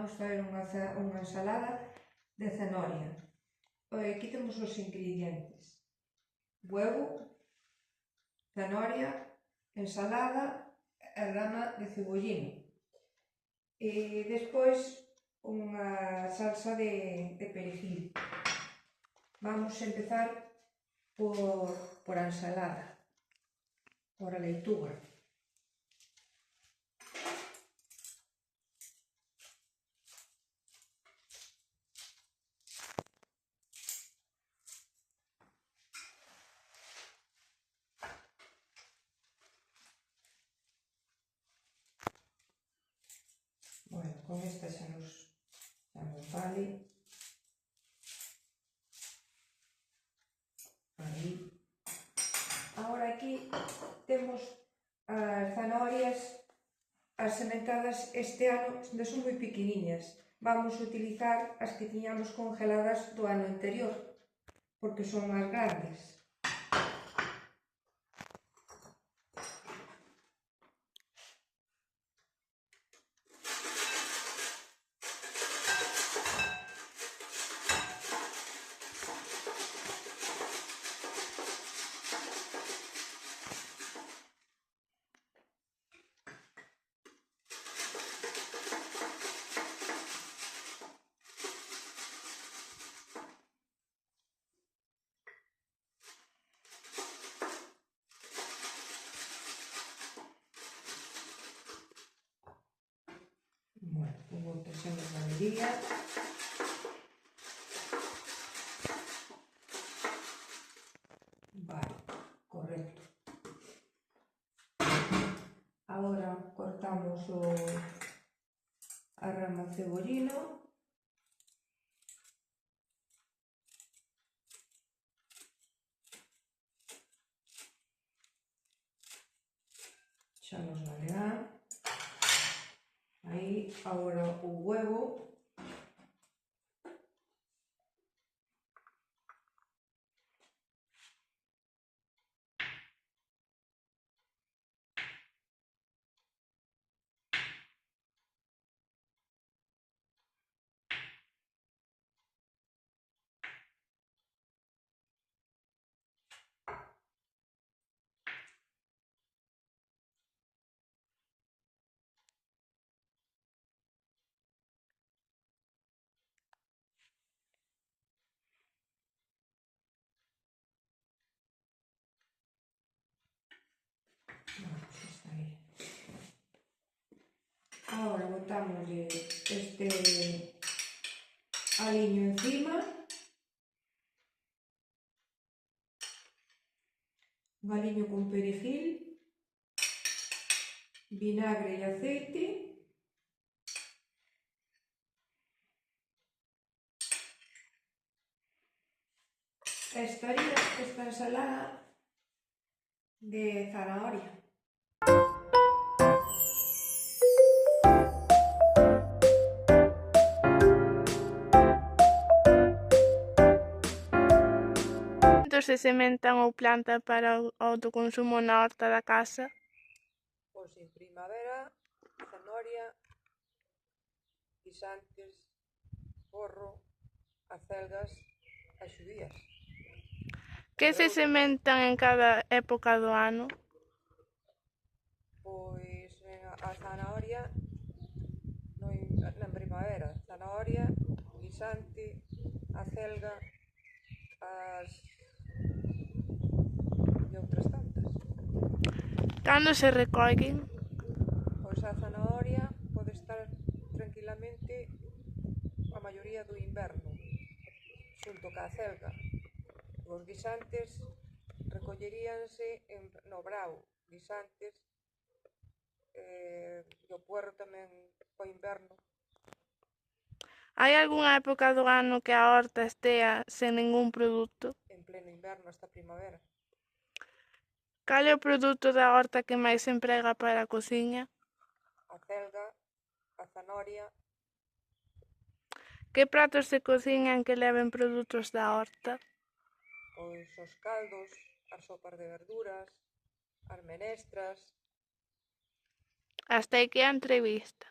vamos facer unha ensalada de zanahoria. Aquí temos os ingredientes: huevo, zanahoria, ensalada e rama de cebollino. E despois unha salsa de perejil. Vamos a empezar por a ensalada, por a leituga. Bueno, con esta xa nos vale. Aí. Agora aquí temos as zanahorias, as sementadas este ano, son moi pequeniñas. Vamos a utilizar as que tiñamos congeladas do ano anterior, porque son máis grandes. Bueno, vou pasando a galería. Vale, correcto. Agora cortamos a rama de cebollino. Xa nos valerá. Aí, agora o huevo. Ahora botamos este aliño encima, un aliño con perejil, vinagre e aceite, estaría esta ensalada de zanahoria. Se sementan ou plantan para o autoconsumo na horta da casa? Pois en primavera, zanahoria, guisantes, porro, acelgas e xudías. Que se sementan en cada época do ano? Pois a zanahoria na primavera, zanahoria, guisante, acelga, e outras tantas. Cando se recollen? Pois a zanahoria pode estar tranquilamente a maioría do inverno, xunto ca acelga. Os guisantes recolleríanse no brao, guisantes, e o puerro tamén o inverno. Hai algunha época do ano que a horta estea sen ningún produto? En pleno inverno hasta primavera. Cal é o produto da horta que máis se emprega para a cociña? A acelga, a zanahoria. Que pratos se cociñan que leven produtos da horta? Pois os caldos, as sopas de verduras, as menestras. Hasta aquí a entrevista.